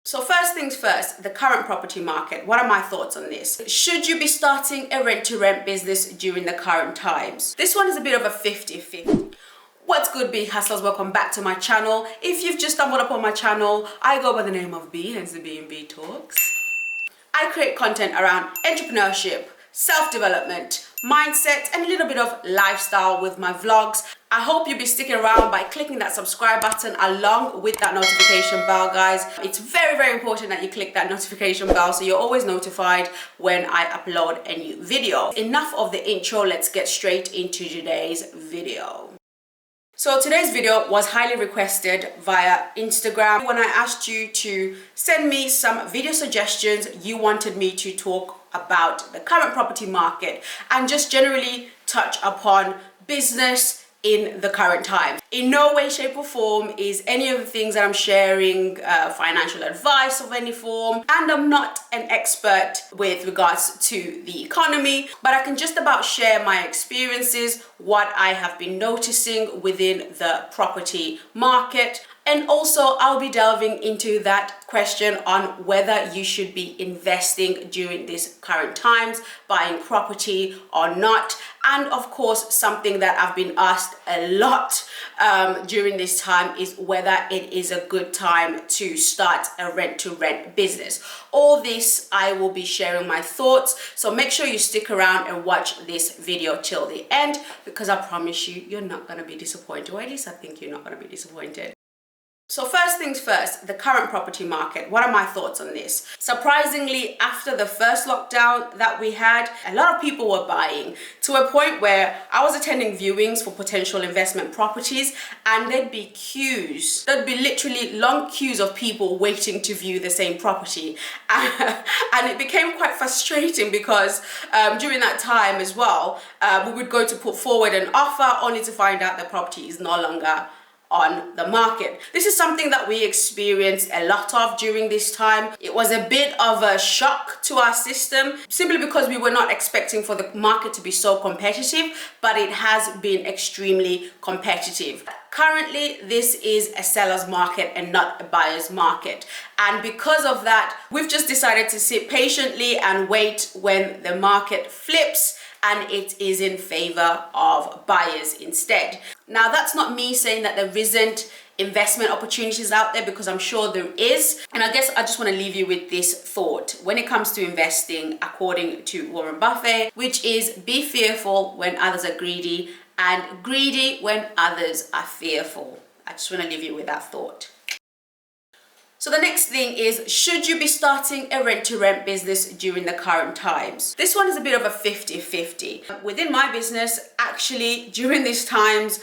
So first things first, the current property market. What are my thoughts on this? Should you be starting a rent-to-rent business during the current times? This one is a bit of a 50-50. What's good, B Hustlers? Welcome back to my channel. If you've just stumbled upon my channel, I go by the name of B, hence the B&B Talks. I create content around entrepreneurship, self-development, mindset, and a little bit of lifestyle with my vlogs. I hope you'll be sticking around by clicking that subscribe button along with that notification bell, guys. It's very, very important that you click that notification bell so you're always notified when I upload a new video. Enough of the intro, let's get straight into today's video. So today's video was highly requested via Instagram. When I asked you to send me some video suggestions, you wanted me to talk about the current property market and just generally touch upon business in the current time. In no way, shape or form is any of the things that I'm sharing financial advice of any form, and I'm not an expert with regards to the economy, but I can just about share my experiences, what I have been noticing within the property market. And also I'll be delving into that question on whether you should be investing during these current times, buying property or not. And of course, something that I've been asked a lot during this time is whether it is a good time to start a rent-to-rent business. All this, I will be sharing my thoughts. So make sure you stick around and watch this video till the end, because I promise you, you're not going to be disappointed. Or at least I think you're not going to be disappointed. So first things first, the current property market. What are my thoughts on this? Surprisingly, after the first lockdown that we had, a lot of people were buying, to a point where I was attending viewings for potential investment properties and there'd be queues. There'd be literally long queues of people waiting to view the same property. And it became quite frustrating because during that time as well, we would go to put forward an offer only to find out the property is no longer on the market. This is something that we experienced a lot of during this time. It was a bit of a shock to our system simply because we were not expecting for the market to be so competitive, but it has been extremely competitive. Currently, this is a seller's market and not a buyer's market. And because of that, we've just decided to sit patiently and wait when the market flips and it is in favor of buyers instead. Now, that's not me saying that there isn't investment opportunities out there, because I'm sure there is. And I guess I just want to leave you with this thought when it comes to investing, according to Warren Buffett, which is be fearful when others are greedy and greedy when others are fearful. I just want to leave you with that thought. So the next thing is, should you be starting a rent-to-rent business during the current times? This one is a bit of a 50-50. Within my business, actually, during these times,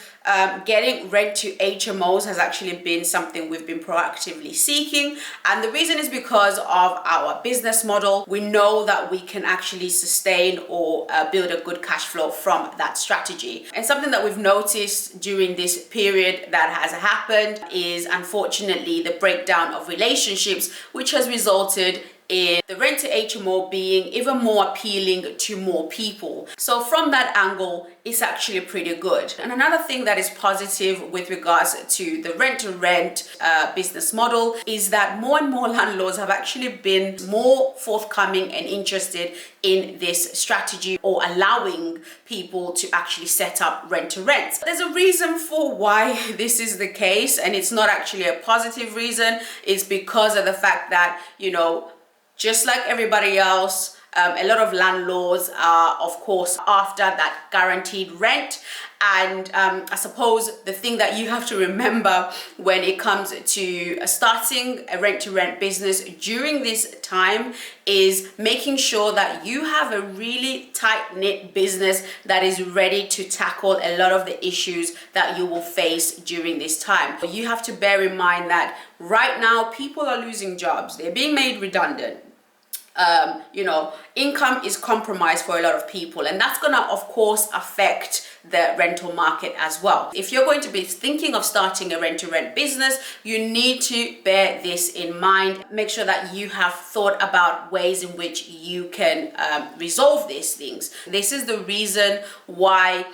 getting rent to HMOs has actually been something we've been proactively seeking. And the reason is because of our business model. We know that we can actually sustain or build a good cash flow from that strategy. And something that we've noticed during this period that has happened is, unfortunately, the breakdown of relationships, which has resulted in the rent to HMO being even more appealing to more people. So from that angle, it's actually pretty good. And another thing that is positive with regards to the rent-to-rent business model is that more and more landlords have actually been more forthcoming and interested in this strategy, or allowing people to actually set up rent-to-rent. There's a reason for why this is the case, and it's not actually a positive reason. It's because of the fact that, you know, just like everybody else, a lot of landlords are, of course, after that guaranteed rent. And I suppose the thing that you have to remember when it comes to starting a rent-to-rent business during this time is making sure that you have a really tight-knit business that is ready to tackle a lot of the issues that you will face during this time. You have to bear in mind that right now people are losing jobs. They're being made redundant. You know, income is compromised for a lot of people, and that's gonna, of course, affect the rental market as well. If you're going to be thinking of starting a rent-to-rent business, you need to bear this in mind. Make sure that you have thought about ways in which you can resolve these things. This is the reason why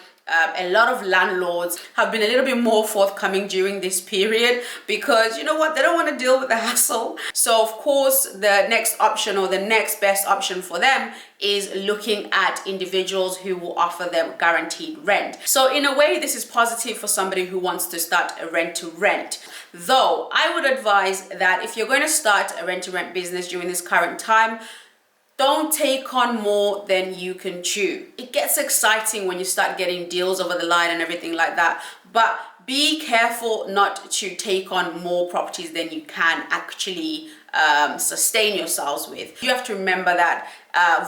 a lot of landlords have been a little bit more forthcoming during this period, because you know what, they don't want to deal with the hassle. So of course the next option, or the next best option for them, is looking at individuals who will offer them guaranteed rent. So in a way, this is positive for somebody who wants to start a rent to rent. Though I would advise that if you're going to start a rent to rent business during this current time, don't take on more than you can chew. It gets exciting when you start getting deals over the line and everything like that, but be careful not to take on more properties than you can actually sustain yourselves with. You have to remember that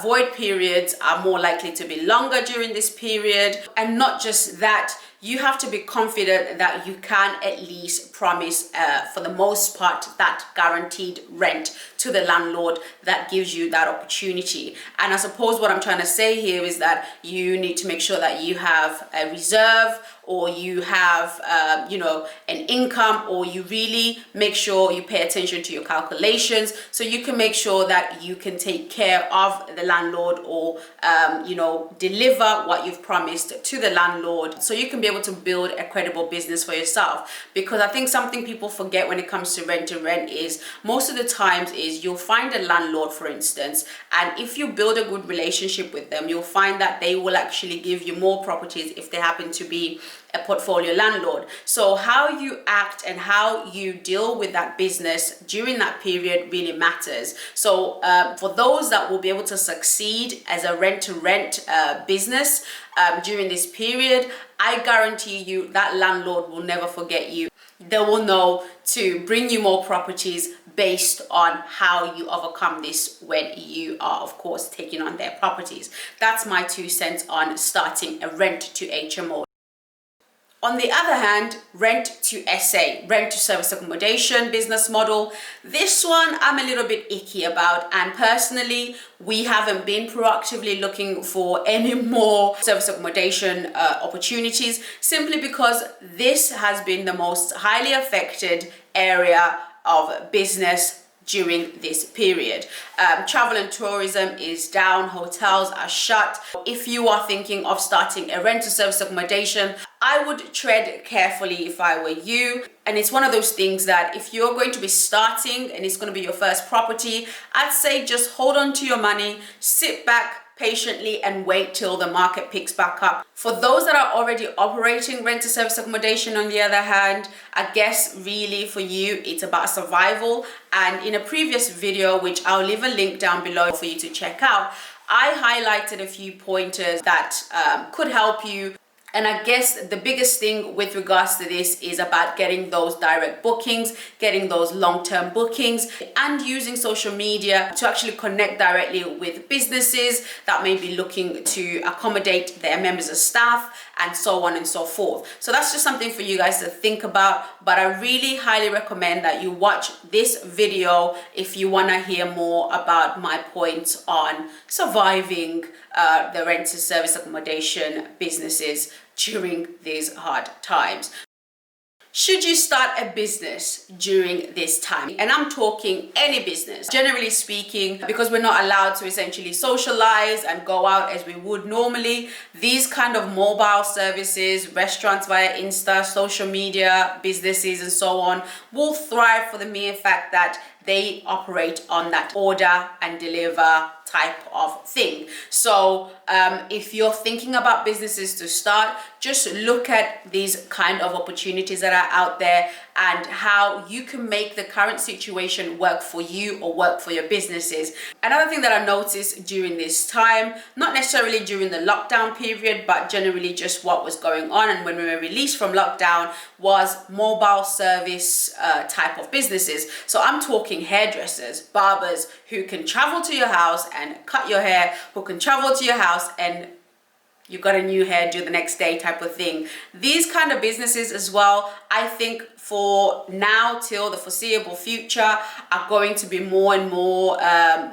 void periods are more likely to be longer during this period, and not just that, you have to be confident that you can at least promise, for the most part, that guaranteed rent to the landlord that gives you that opportunity. And I suppose what I'm trying to say here is that you need to make sure that you have a reserve, or you have an income, or you really make sure you pay attention to your calculations, so you can make sure that you can take care of the landlord, or deliver what you've promised to the landlord, so you can be able to build a credible business for yourself. Because I think something people forget when it comes to rent is most of the times is you'll find a landlord, for instance, and if you build a good relationship with them, you'll find that they will actually give you more properties if they happen to be a portfolio landlord. So how you act and how you deal with that business during that period really matters. So for those that will be able to succeed as a rent-to-rent business during this period, I guarantee you that landlord will never forget you. They will know to bring you more properties based on how you overcome this when you are, of course, taking on their properties. That's my 2 cents on starting a rent to HMO. On the other hand, rent to SA, rent to service accommodation business model. This one I'm a little bit icky about, and personally, we haven't been proactively looking for any more service accommodation opportunities, simply because this has been the most highly affected area of business during this period. Travel and tourism is down, hotels are shut. If you are thinking of starting a rental service accommodation, I would tread carefully if I were you. And it's one of those things that if you're going to be starting and it's going to be your first property, I'd say just hold on to your money, sit back patiently and wait till the market picks back up. For those that are already operating rent to service accommodation, on the other hand, I guess really for you it's about survival. And in a previous video, which I'll leave a link down below for you to check out, I highlighted a few pointers that could help you. And I guess the biggest thing with regards to this is about getting those direct bookings, getting those long-term bookings, and using social media to actually connect directly with businesses that may be looking to accommodate their members of staff, and so on and so forth. So that's just something for you guys to think about. But I really highly recommend that you watch this video if you want to hear more about my points on surviving the rent to service accommodation businesses during these hard times. Should you start a business during this time? And I'm talking any business. Generally speaking, because we're not allowed to essentially socialize and go out as we would normally, these kind of mobile services, restaurants via Insta, social media, businesses and so on, will thrive for the mere fact that they operate on that order and deliver type of thing. So if you're thinking about businesses to start, just look at these kind of opportunities that are out there and how you can make the current situation work for you or work for your businesses. Another thing that I noticed during this time, not necessarily during the lockdown period, but generally just what was going on and when we were released from lockdown, was mobile service type of businesses. So I'm talking hairdressers, barbers who can travel to your house and cut your hair, who can travel to your house and you got a new hairdo the next day type of thing. These kind of businesses as well, I think for now till the foreseeable future are going to be more and more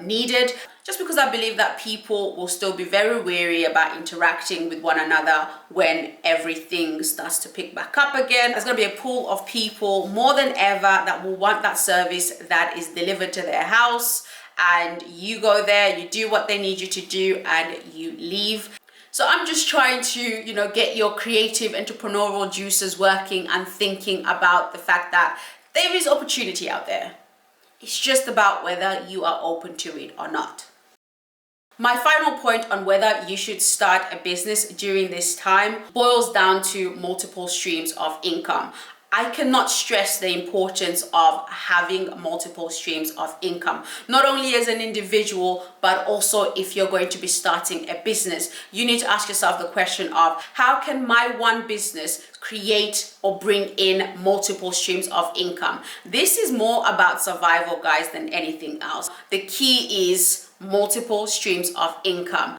needed, just because I believe that people will still be very wary about interacting with one another when everything starts to pick back up again. There's going to be a pool of people more than ever that will want that service that is delivered to their house, and you go there, you do what they need you to do, and you leave. So I'm just trying to, get your creative entrepreneurial juices working and thinking about the fact that there is opportunity out there. It's just about whether you are open to it or not. My final point on whether you should start a business during this time boils down to multiple streams of income. I cannot stress the importance of having multiple streams of income, not only as an individual, but also if you're going to be starting a business. You need to ask yourself the question of, how can my one business create or bring in multiple streams of income? This is more about survival, guys, than anything else. The key is multiple streams of income.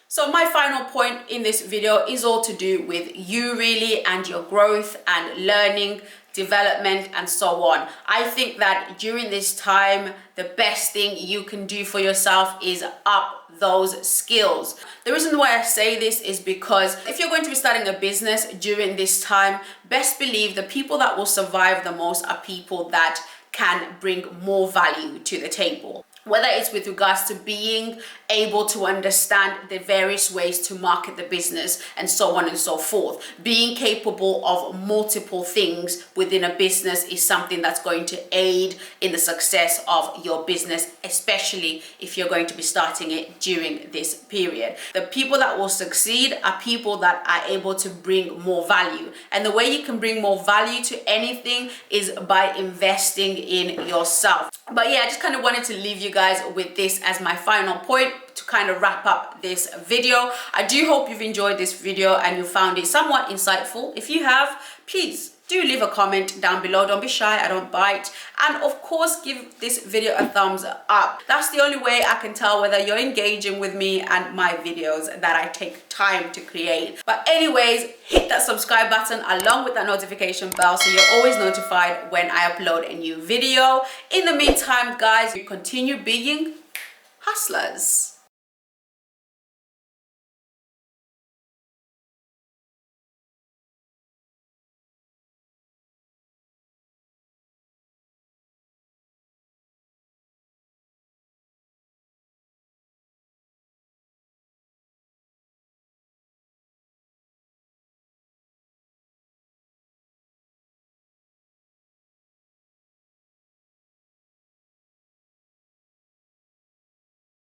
So my final point in this video is all to do with you really, and your growth and learning, development, and so on. I think that during this time, the best thing you can do for yourself is up those skills. The reason why I say this is because if you're going to be starting a business during this time, best believe the people that will survive the most are people that can bring more value to the table. Whether it's with regards to being able to understand the various ways to market the business and so on and so forth. Being capable of multiple things within a business is something that's going to aid in the success of your business, especially if you're going to be starting it during this period. The people that will succeed are people that are able to bring more value. And the way you can bring more value to anything is by investing in yourself. But yeah, I just kind of wanted to leave you guys with this as my final point to kind of wrap up this video. I do hope you've enjoyed this video and you found it somewhat insightful. If you have, please do leave a comment down below. Don't be shy, I don't bite. And of course, give this video a thumbs up. That's the only way I can tell whether you're engaging with me and my videos that I take time to create. But anyways, hit that subscribe button along with that notification bell so you're always notified when I upload a new video. In the meantime, guys, continue being hustlers.